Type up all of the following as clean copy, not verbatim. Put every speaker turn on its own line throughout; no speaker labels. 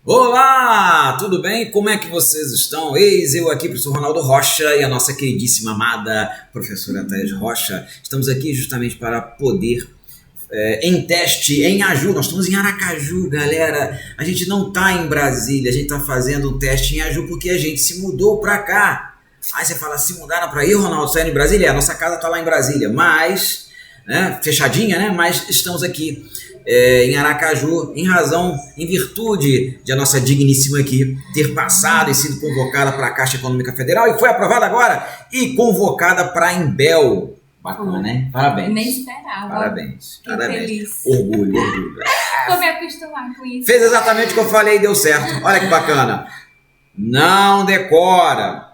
Olá, tudo bem? Como é que vocês estão? Eis eu aqui, professor Ronaldo Rocha e a nossa queridíssima amada professora Thaís Rocha. Estamos aqui justamente para poder, em teste, em Aju. Nós estamos em Aracaju, galera. A gente não está em Brasília, a gente está fazendo um teste em Aju porque a gente se mudou para cá. Aí você fala, se mudaram para aí, Ronaldo, saindo em Brasília? A nossa casa está lá em Brasília, mas, né, fechadinha, né? Mas estamos aqui em Aracaju, em virtude de a nossa digníssima aqui ter passado e sido convocada para a Caixa Econômica Federal e foi aprovada agora e convocada para a Embel. Bacana, né? Parabéns.
Nem esperava.
Parabéns.
Fiquei feliz.
Orgulho, orgulho.
Vou me acostumar com isso.
Fez exatamente o que eu falei e deu certo. Olha que bacana. Não decora.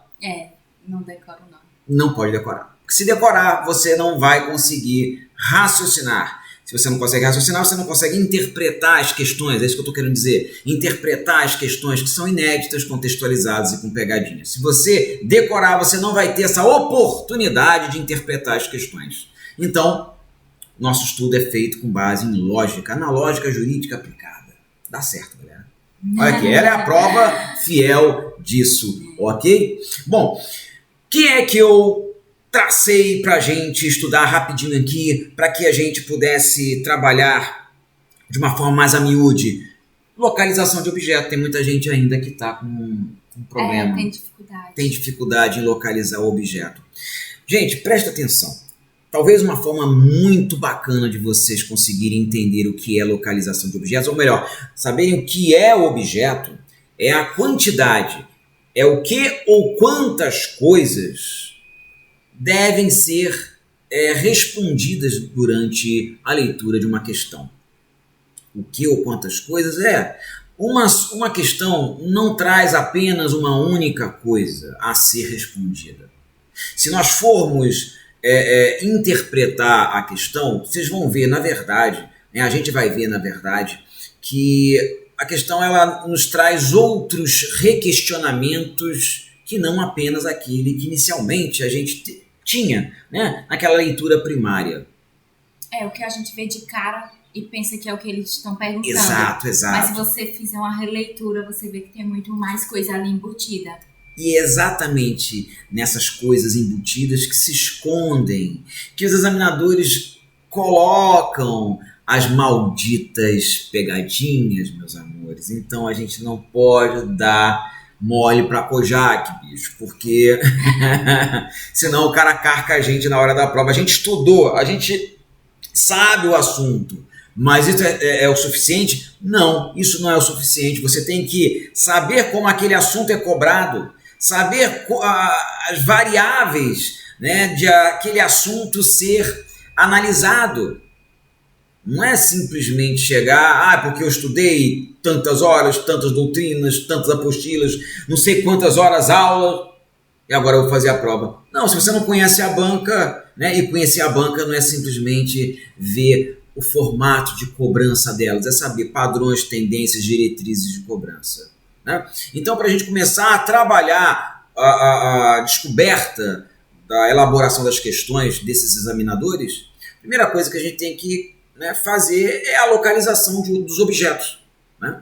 Não decoro não.
Não pode decorar. Porque se decorar, você não vai conseguir raciocinar. Se você não consegue raciocinar, você não consegue interpretar as questões, é isso que eu estou querendo dizer. Interpretar as questões que são inéditas, contextualizadas e com pegadinhas. Se você decorar, você não vai ter essa oportunidade de interpretar as questões. Então, nosso estudo é feito com base em lógica, na lógica jurídica aplicada. Dá certo, galera. Olha aqui, ela é a prova fiel disso, ok? Bom, quem é que eu tracei para a gente estudar rapidinho aqui, para que a gente pudesse trabalhar de uma forma mais a miúde? Localização de objeto. Tem muita gente ainda que está com problema.
Tem dificuldade.
Tem dificuldade em localizar o objeto. Gente, presta atenção. Talvez uma forma muito bacana de vocês conseguirem entender o que é localização de objetos, ou melhor, saberem o que é o objeto, é a quantidade, é o que ou quantas coisas devem ser respondidas durante a leitura de uma questão. O que ou quantas coisas uma questão não traz apenas uma única coisa a ser respondida. Se nós formos interpretar a questão, vocês vão ver, na verdade, a gente vai ver, na verdade, que a questão ela nos traz outros requestionamentos que não apenas aquele que inicialmente a gente tinha, né, naquela leitura primária.
O que a gente vê de cara e pensa que é o que eles estão perguntando.
Exato.
Mas se você fizer uma releitura, você vê que tem muito mais coisa ali embutida.
E é exatamente nessas coisas embutidas que se escondem, que os examinadores colocam as malditas pegadinhas, meus amores. Então a gente não pode dar mole pra Kojak, bicho, porque senão o cara carca a gente na hora da prova. A gente estudou, a gente sabe o assunto, mas isso é o suficiente? Não, isso não é o suficiente. Você tem que saber como aquele assunto é cobrado, saber as variáveis, né, de aquele assunto ser analisado. Não é simplesmente chegar, porque eu estudei tantas horas, tantas doutrinas, tantas apostilas, não sei quantas horas aula, e agora eu vou fazer a prova. Não, se você não conhece a banca, né, e conhecer a banca não é simplesmente ver o formato de cobrança delas, é saber padrões, tendências, diretrizes de cobrança. Né? Então, para a gente começar a trabalhar a descoberta da elaboração das questões desses examinadores, a primeira coisa que a gente tem que fazer é a localização dos objetos. Né?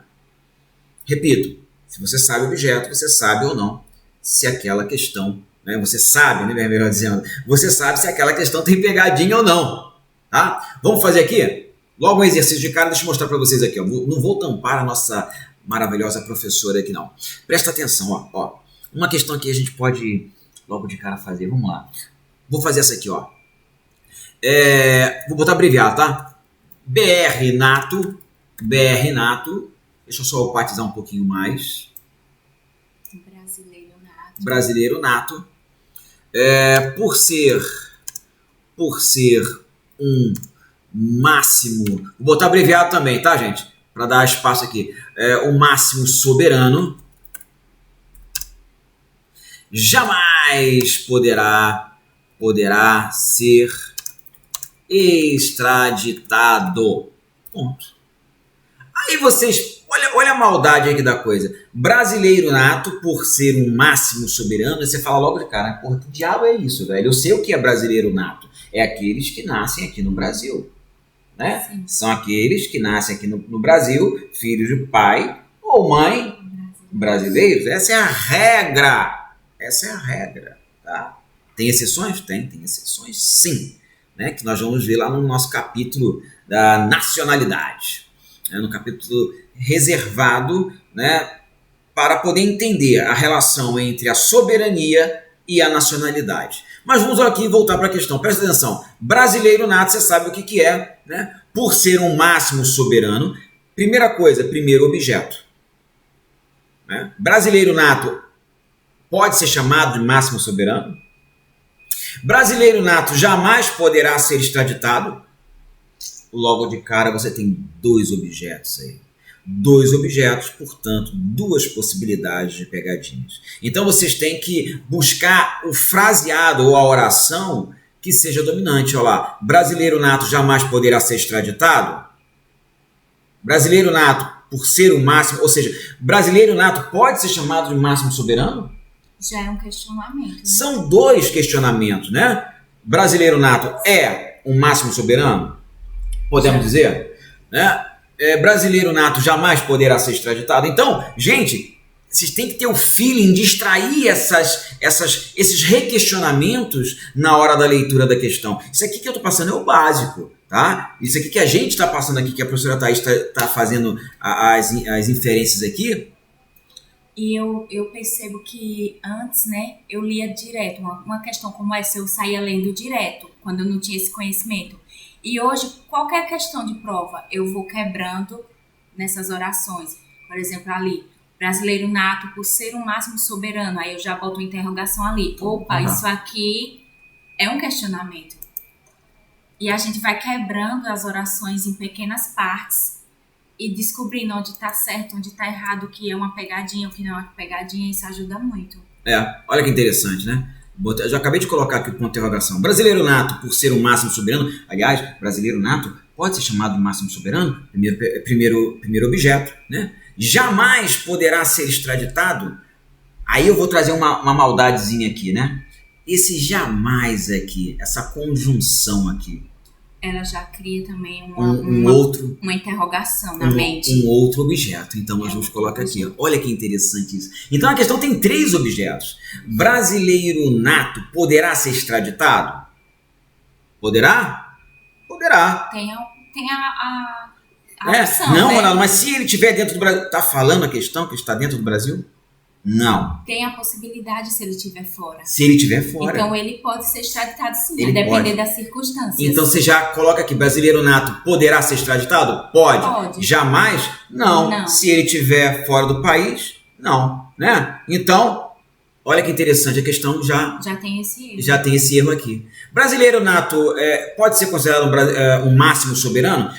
Repito, se você sabe o objeto, você sabe ou não se aquela questão, você sabe, né, melhor dizendo, você sabe se aquela questão tem pegadinha ou não. Tá? Vamos fazer aqui? Logo um exercício de cara, deixa eu mostrar para vocês aqui. Ó. Não vou tampar a nossa maravilhosa professora aqui não. Presta atenção, ó. Uma questão que a gente pode logo de cara fazer, vamos lá. Vou fazer essa aqui, ó. Vou botar abreviado, tá? BR Nato, deixa eu só opatizar um pouquinho mais. Brasileiro Nato. Por ser um máximo, vou botar abreviado também, tá, gente? Para dar espaço aqui. Um máximo soberano. Jamais poderá ser extraditado. Ponto. Aí vocês, olha a maldade aqui da coisa. Brasileiro nato, por ser um máximo soberano, aí você fala logo de cara, porra, que diabo é isso, velho? Eu sei o que é brasileiro nato. É aqueles que nascem aqui no Brasil. Né? São aqueles que nascem aqui no Brasil, filhos de pai ou ou mãe brasileiros. Essa é a regra. Essa é a regra. Tá? Tem exceções? Tem exceções sim. Né? Que nós vamos ver lá no nosso capítulo da nacionalidade. Né? No capítulo reservado, né? Para poder entender a relação entre a soberania e a nacionalidade. Mas vamos aqui voltar para a questão. Presta atenção. Brasileiro nato, você sabe o que é, né? Por ser um máximo soberano, primeira coisa, primeiro objeto. Né? Brasileiro nato pode ser chamado de máximo soberano? Brasileiro nato jamais poderá ser extraditado? Logo de cara você tem dois objetos aí. Dois objetos, portanto, duas possibilidades de pegadinhas. Então vocês têm que buscar o fraseado ou a oração que seja dominante. Olha lá, brasileiro nato jamais poderá ser extraditado? Brasileiro nato, por ser o máximo, ou seja, brasileiro nato pode ser chamado de máximo soberano?
Já é um questionamento. Né?
São dois questionamentos, né? Brasileiro nato é um máximo soberano? Podemos dizer? Né? Brasileiro nato jamais poderá ser extraditado. Então, gente, vocês têm que ter o feeling de extrair esses requestionamentos na hora da leitura da questão. Isso aqui que eu estou passando é o básico, tá? Isso aqui que a gente está passando aqui, que a professora Thaís está fazendo as inferências aqui.
E eu percebo que antes, né, eu lia direto. Uma questão como essa, eu saía lendo direto, quando eu não tinha esse conhecimento. E hoje, qualquer questão de prova, eu vou quebrando nessas orações. Por exemplo, ali, brasileiro nato por ser o máximo soberano. Aí eu já boto uma interrogação ali. Opa, isso aqui é um questionamento. E a gente vai quebrando as orações em pequenas partes e descobrindo onde está certo, onde está errado, o que é uma pegadinha, o que não é uma pegadinha. Isso ajuda muito.
Olha que interessante, né? Eu já acabei de colocar aqui o ponto de interrogação. Brasileiro nato, por ser o máximo soberano, aliás, brasileiro nato pode ser chamado de máximo soberano, primeiro objeto, né? Jamais poderá ser extraditado. Aí eu vou trazer uma maldadezinha aqui, né? Esse jamais aqui, essa conjunção aqui,
ela já cria também uma interrogação na mente.
Um outro objeto. Então nós vamos colocar aqui. Olha que interessante isso. Então a questão tem três objetos. Brasileiro nato poderá ser extraditado? Poderá? Poderá.
Tem a opção,
não,
né?
Ronaldo, mas se ele estiver dentro do Brasil... Está falando a questão que está dentro do Brasil? Não.
Tem a possibilidade se ele estiver fora.
Se ele estiver fora.
Então ele pode ser extraditado sim,
ele
a depender
pode.
Das circunstâncias.
Então você já coloca aqui, brasileiro nato poderá ser extraditado? Pode. Jamais? Não. Se ele estiver fora do país, não. Né? Então, olha que interessante, a questão já
tem esse erro.
Já tem esse erro aqui. Brasileiro nato pode ser considerado um máximo soberano?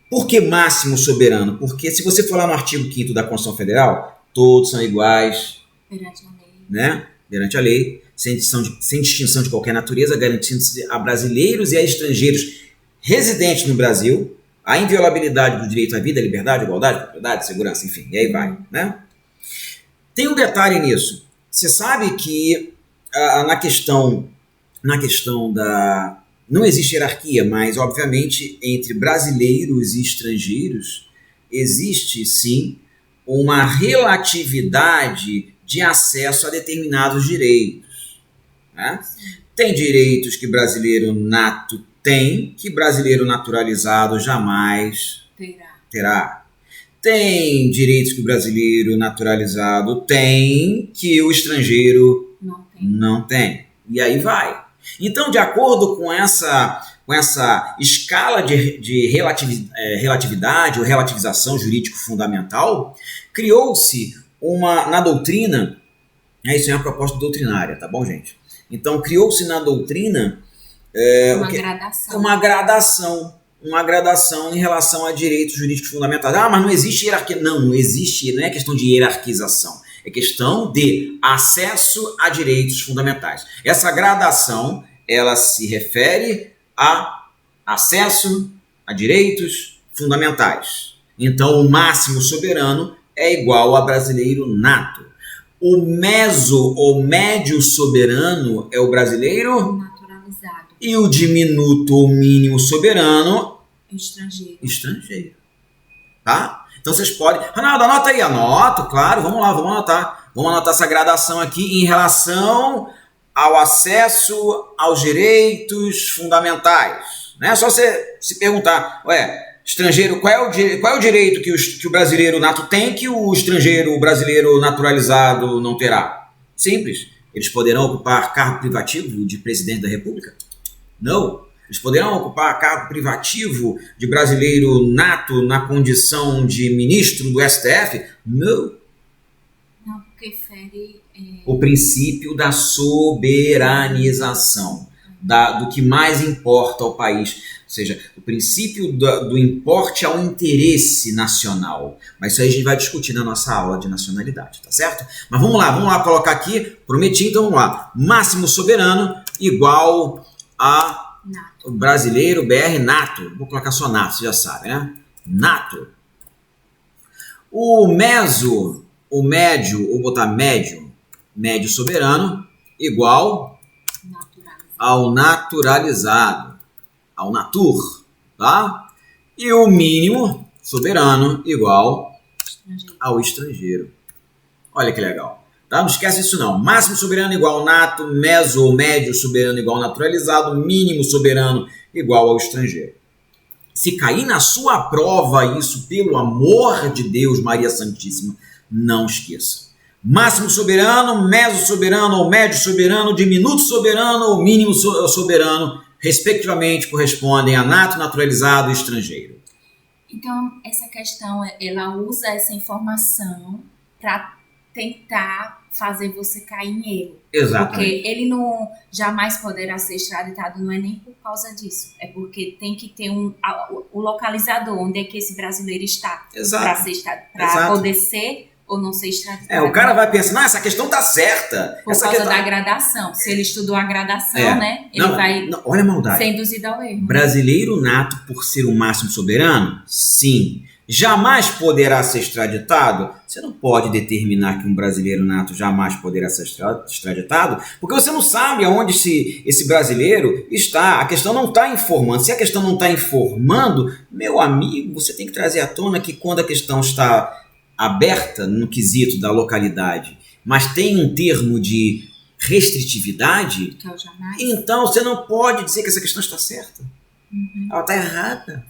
Por que máximo soberano? Porque se você for lá no artigo 5º da Constituição Federal, todos são iguais
perante a lei,
né? Perante a lei, sem distinção de qualquer natureza, garantindo-se a brasileiros e a estrangeiros residentes no Brasil a inviolabilidade do direito à vida, liberdade, igualdade, propriedade, segurança, enfim, e aí vai, né? Tem um detalhe nisso. Você sabe que na questão da... Não existe hierarquia, mas, obviamente, entre brasileiros e estrangeiros, existe, sim, uma relatividade de acesso a determinados direitos. Né? Tem direitos que brasileiro nato tem, que brasileiro naturalizado jamais terá. Tem direitos que o brasileiro naturalizado tem, que o estrangeiro não tem. E aí vai. Então, de acordo com essa escala de relatividade ou relativização jurídico-fundamental, criou-se na doutrina, isso é uma proposta doutrinária, tá bom, gente? Então, criou-se na doutrina uma gradação em relação a direitos jurídicos fundamentais. Mas não existe hierarquia. Não existe, não é questão de hierarquização. É questão de acesso a direitos fundamentais. Essa gradação, ela se refere a acesso a direitos fundamentais. Então, o máximo soberano é igual a brasileiro nato. O meso ou médio soberano é o brasileiro
naturalizado.
E o diminuto ou mínimo soberano
é o estrangeiro.
Tá? Então vocês podem... Ronaldo, anota aí. Anoto, claro. Vamos lá, vamos anotar. Vamos anotar essa gradação aqui em relação ao acesso aos direitos fundamentais. Não é só você se perguntar, estrangeiro, qual é o direito que o brasileiro nato tem que o estrangeiro brasileiro naturalizado não terá? Simples. Eles poderão ocupar cargo privativo de presidente da República? Não. Eles poderão ocupar cargo privativo de brasileiro nato na condição de ministro do STF? Não.
Não, porque fere...
O princípio da soberanização, do que mais importa ao país. Ou seja, o princípio do importe ao interesse nacional. Mas isso aí a gente vai discutir na nossa aula de nacionalidade, tá certo? Mas vamos lá colocar aqui, prometi, então vamos lá. Máximo soberano igual a
nato.
Brasileiro, BR, nato. Vou colocar só nato, você já sabe, né? Nato. O médio, vou botar médio soberano igual ao naturalizado, ao natur, tá? E o mínimo soberano igual ao estrangeiro. Olha que legal, tá? Não esquece isso não. Máximo soberano igual ao nato, meso ou médio soberano igual ao naturalizado, mínimo soberano igual ao estrangeiro. Se cair na sua prova isso, pelo amor de Deus, Maria Santíssima, não esqueça. Máximo soberano, meso soberano ou médio soberano, diminuto soberano ou mínimo soberano, respectivamente, correspondem a nato, naturalizado e estrangeiro.
Então, essa questão, ela usa essa informação para tentar fazer você cair em erro.
Exatamente.
Porque ele não jamais poderá ser extraditado, não é nem por causa disso. É porque tem que ter o localizador, onde é que esse brasileiro está. Para poder ser ou não ser extraditado.
O cara vai pensar, essa questão tá certa.
Por causa da gradação. Se ele estudou a gradação, né? Ele vai
olha a maldade.
ser induzido ao erro.
Brasileiro nato por ser o máximo soberano? Sim. Jamais poderá ser extraditado? Você não pode determinar que um brasileiro nato jamais poderá ser extraditado, porque você não sabe aonde esse brasileiro está. A questão não está informando. Se a questão não está informando, meu amigo, você tem que trazer à tona que quando a questão está aberta no quesito da localidade, mas tem um termo de restritividade, então você não pode dizer que essa questão está certa. Ela está errada.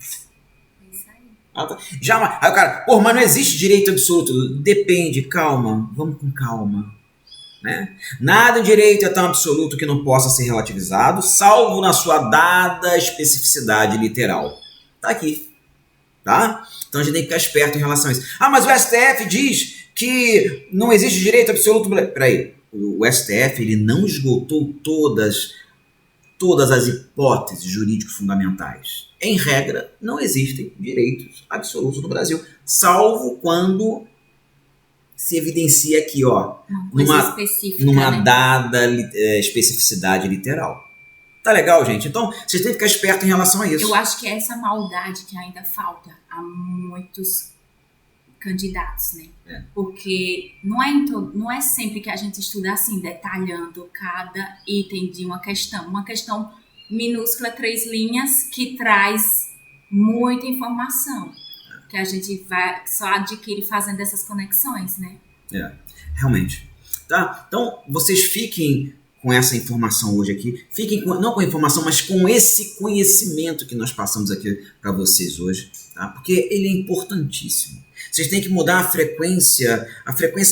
Jamais. Aí o cara, mas não existe direito absoluto. Depende, calma, vamos com calma. Né? Nada em direito é tão absoluto que não possa ser relativizado, salvo na sua dada especificidade literal. Tá aqui. Tá? Então a gente tem que ficar esperto em relação a isso. Mas o STF diz que não existe direito absoluto. Peraí, o STF ele não esgotou todas as hipóteses jurídicos fundamentais. Em regra, não existem direitos absolutos no Brasil, salvo quando se evidencia aqui, numa dada especificidade literal. Tá legal, gente? Então, vocês têm que ficar espertos em relação a isso.
Eu acho que é essa maldade que ainda falta a muitos candidatos, né? Porque não é sempre que a gente estuda assim, detalhando cada item de uma questão minúscula, 3 linhas, que traz muita informação, que a gente só adquire fazendo essas conexões, né?
Realmente. Tá? Então, vocês fiquem com essa informação hoje aqui, não com a informação, mas com esse conhecimento que nós passamos aqui para vocês hoje, tá? Porque ele é importantíssimo. Vocês têm que mudar a frequência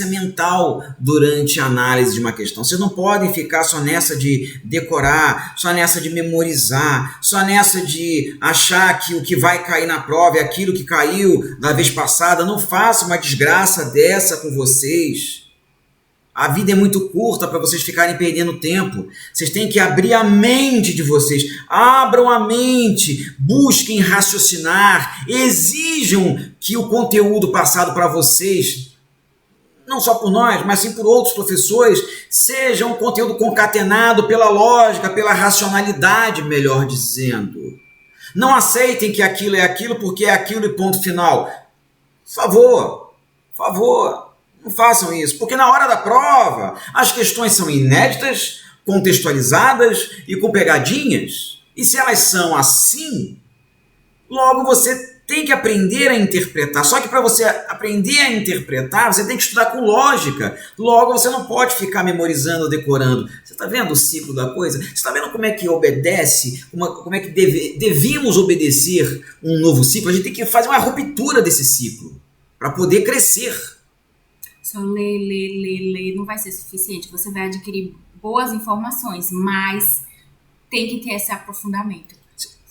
mental durante a análise de uma questão. Vocês não podem ficar só nessa de decorar, só nessa de memorizar, só nessa de achar que o que vai cair na prova é aquilo que caiu da vez passada. Não faça uma desgraça dessa com vocês. A vida é muito curta para vocês ficarem perdendo tempo. Vocês têm que abrir a mente de vocês. Abram a mente, busquem raciocinar, exijam que o conteúdo passado para vocês, não só por nós, mas sim por outros professores, seja um conteúdo concatenado pela lógica, pela racionalidade, melhor dizendo. Não aceitem que aquilo é aquilo porque é aquilo e ponto final. Por favor. Não façam isso, porque na hora da prova as questões são inéditas, contextualizadas e com pegadinhas. E se elas são assim, logo você tem que aprender a interpretar. Só que para você aprender a interpretar, você tem que estudar com lógica. Logo, você não pode ficar memorizando, decorando. Você está vendo o ciclo da coisa? Você está vendo como é que obedece, como é que devemos obedecer um novo ciclo? A gente tem que fazer uma ruptura desse ciclo para poder crescer.
Só ler não vai ser suficiente. Você vai adquirir boas informações, mas tem que ter esse aprofundamento.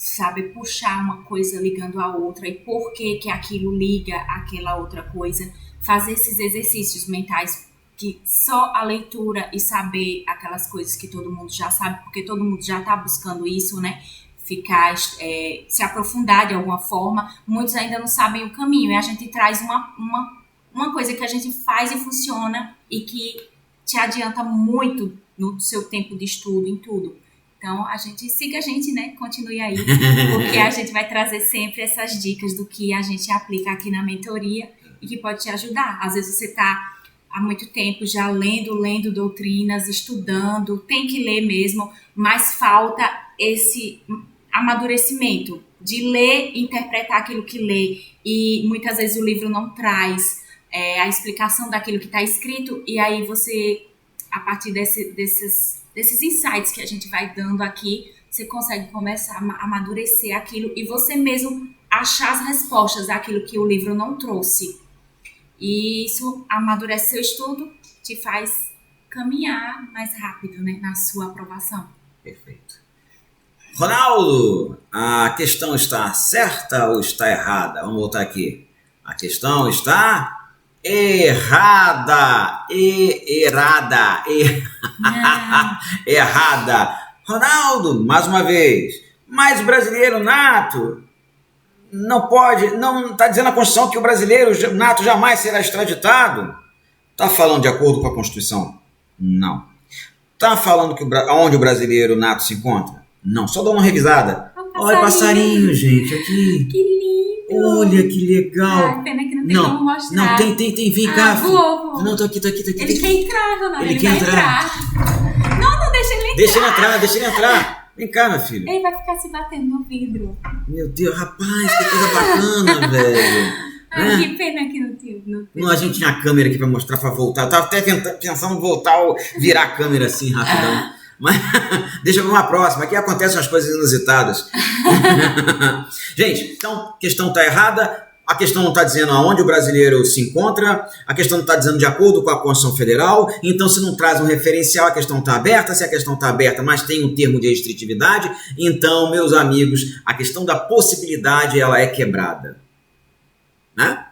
Sabe, puxar uma coisa ligando a outra e por que aquilo liga àquela outra coisa. Fazer esses exercícios mentais que só a leitura e saber aquelas coisas que todo mundo já sabe, porque todo mundo já está buscando isso, né? Ficar, se aprofundar de alguma forma. Muitos ainda não sabem o caminho e a gente traz uma coisa que a gente faz e funciona e que te adianta muito no seu tempo de estudo, em tudo. Então, siga a gente, né? Continue aí, porque a gente vai trazer sempre essas dicas do que a gente aplica aqui na mentoria e que pode te ajudar. Às vezes você está há muito tempo já lendo doutrinas, estudando, tem que ler mesmo, mas falta esse amadurecimento de ler e interpretar aquilo que lê. E muitas vezes o livro não traz a explicação daquilo que está escrito, e aí você, a partir desses insights que a gente vai dando aqui, você consegue começar a amadurecer aquilo e você mesmo achar as respostas daquilo que o livro não trouxe. E isso amadurece seu estudo, te faz caminhar mais rápido, né, na sua aprovação.
Perfeito. Ronaldo, a questão está certa ou está errada? Vamos voltar aqui. A questão está errada. Errada. Ronaldo, mais uma vez, mas o brasileiro nato não pode, não está dizendo a Constituição que o brasileiro nato jamais será extraditado? Está falando de acordo com a Constituição? Não. Está falando que onde o brasileiro nato se encontra? Não, só dá uma revisada. Olha o passarinho, gente, aqui.
Que lindo.
Olha que legal.
Ai, pena que não tem como mostrar.
Não, tem, vem cá.
Vou.
Não, tô aqui.
Ele quer entrar, Ronaldo,
ele quer entrar.
Não, deixa ele entrar.
Deixa ele entrar. Vem cá, meu filho.
Ele vai ficar se batendo no vidro.
Meu Deus, rapaz, que coisa bacana, velho.
Ai, que pena que não tem.
Não, a gente tinha a câmera aqui pra mostrar, pra voltar. Eu tava até pensando em voltar, virar a câmera assim, rapidão. Mas deixa para uma próxima. Aqui acontecem umas coisas inusitadas. Gente, então, a questão está errada. A questão não está dizendo aonde o brasileiro se encontra. A questão não está dizendo de acordo com a Constituição Federal. Então, se não traz um referencial, a questão está aberta. Se a questão está aberta, mas tem um termo de restritividade, então, meus amigos, a questão da possibilidade, ela é quebrada. Né?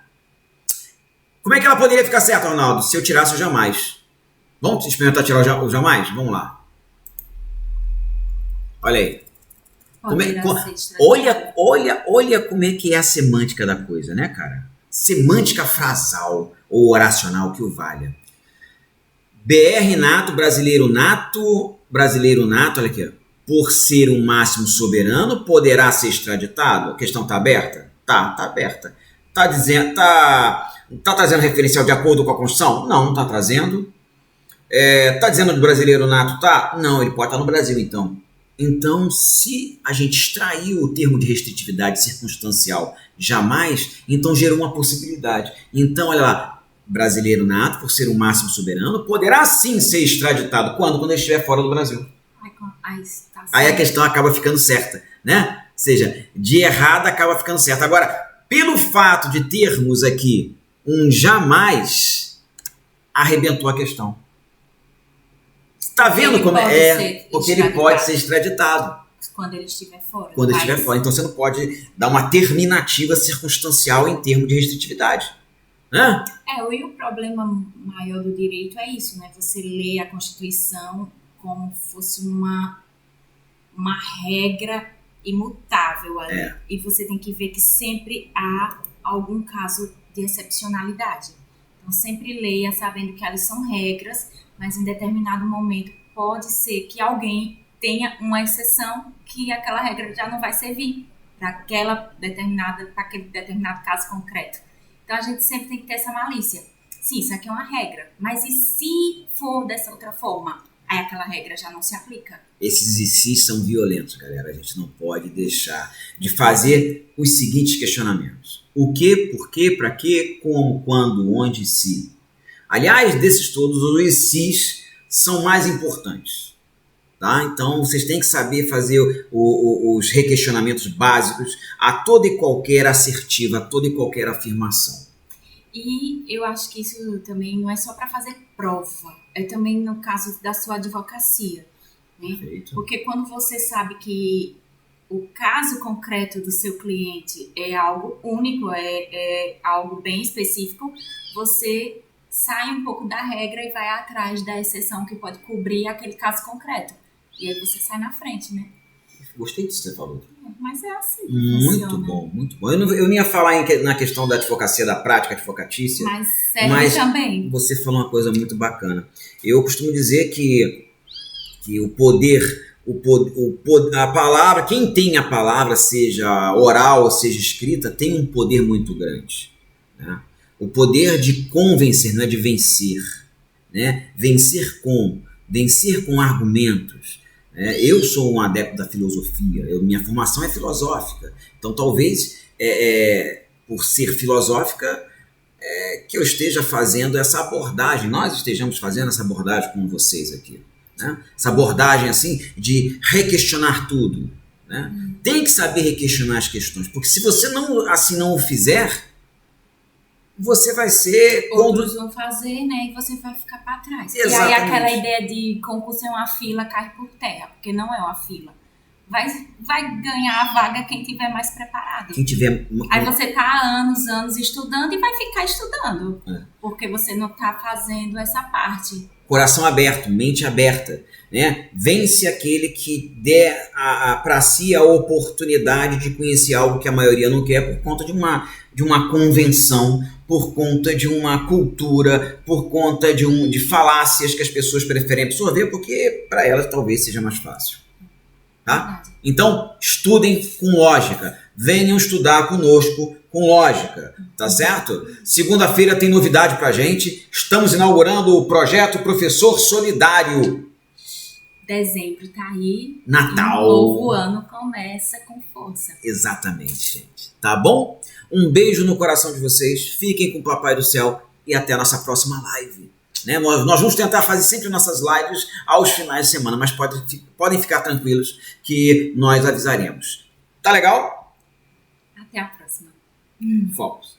Como é que ela poderia ficar certa, Ronaldo? Se eu tirasse o jamais. Vamos experimentar tirar o jamais? Vamos lá. Olha aí. Olha como é que é a semântica da coisa, né, cara? Semântica frasal ou oracional que o valha. BR nato, brasileiro nato, olha aqui, ó. Por ser um máximo soberano, poderá ser extraditado? A questão tá aberta? Tá aberta. Tá trazendo referencial de acordo com a Constituição? Não tá trazendo. Tá dizendo que o brasileiro nato tá? Não, ele pode estar no Brasil, então. Então, se a gente extraiu o termo de restritividade circunstancial jamais, então gerou uma possibilidade. Então, olha lá, brasileiro nato, por ser o máximo soberano, poderá sim ser extraditado. Quando? Quando ele estiver fora do Brasil. Aí a questão acaba ficando certa, né? Ou seja, de errada acaba ficando certa. Agora, pelo fato de termos aqui um jamais, arrebentou a questão. Tá vendo como porque ele pode ser extraditado.
Quando ele estiver fora.
Quando ele estiver fora. Então você não pode dar uma terminativa circunstancial em termos de restritividade. Né?
E o problema maior do direito é isso, né? Você lê a Constituição como fosse uma regra imutável ali. E você tem que ver que sempre há algum caso de excepcionalidade. Então sempre leia sabendo que elas são regras, mas em determinado momento pode ser que alguém tenha uma exceção que aquela regra já não vai servir para aquele determinado caso concreto. Então a gente sempre tem que ter essa malícia. Sim, isso aqui é uma regra, mas e se for dessa outra forma? aí aquela regra já não se aplica.
Esses ICs são violentos, galera. A gente não pode deixar de fazer os seguintes questionamentos. O que, por quê, para quê, como, quando, onde, se. Aliás, desses todos, os ICs são mais importantes. Tá? Então, vocês têm que saber fazer os requestionamentos básicos a toda e qualquer assertiva, a toda e qualquer afirmação.
E eu acho que isso também não é só para fazer prova, é também no caso da sua advocacia. Né?
Perfeito.
Porque quando você sabe que o caso concreto do seu cliente é algo único, é algo bem específico, você sai um pouco da regra e vai atrás da exceção que pode cobrir aquele caso concreto. E aí você sai na frente, né?
Gostei disso que você falou.
Mas é assim que
Muito
funciona.
bom, muito bom. Eu não ia falar na questão da advocacia, da prática advocatícia.
Mas serve também.
Você falou uma coisa muito bacana. Eu costumo dizer que o poder, a palavra, quem tem a palavra, seja oral ou seja escrita, tem um poder muito grande. Né? O poder de convencer, não é de vencer. Né? Vencer com argumentos. Eu sou um adepto da filosofia, minha formação é filosófica, então talvez por ser filosófica que eu esteja fazendo essa abordagem, nós estejamos fazendo essa abordagem com vocês aqui, né? Essa abordagem assim de requestionar tudo, né? Tem que saber requestionar as questões, porque se você não o fizer, você vai ser...
Outros vão fazer, né? E você vai ficar para trás.
Exatamente.
E aí aquela ideia de concurso é uma fila cai por terra, porque não é uma fila. Vai ganhar a vaga quem tiver mais preparado.
Quem tiver...
Aí você tá há anos estudando e vai ficar estudando. Porque você não tá fazendo essa parte.
Coração aberto, mente aberta, né? Vence aquele que der para si a oportunidade de conhecer algo que a maioria não quer por conta de uma convenção, por conta de uma cultura, por conta de falácias que as pessoas preferem absorver, porque para elas talvez seja mais fácil. Tá? Então, estudem com lógica. Venham estudar conosco com lógica, tá certo? Segunda-feira tem novidade pra gente. Estamos inaugurando o projeto Professor Solidário.
Dezembro tá aí.
Natal.
E o novo ano começa com força.
Exatamente, gente. Tá bom? Um beijo no coração de vocês. Fiquem com o Papai do Céu e até a nossa próxima live. Né? Nós vamos tentar fazer sempre nossas lives aos finais de semana, mas podem ficar tranquilos que nós avisaremos. Tá legal?
Até a próxima.
Focos.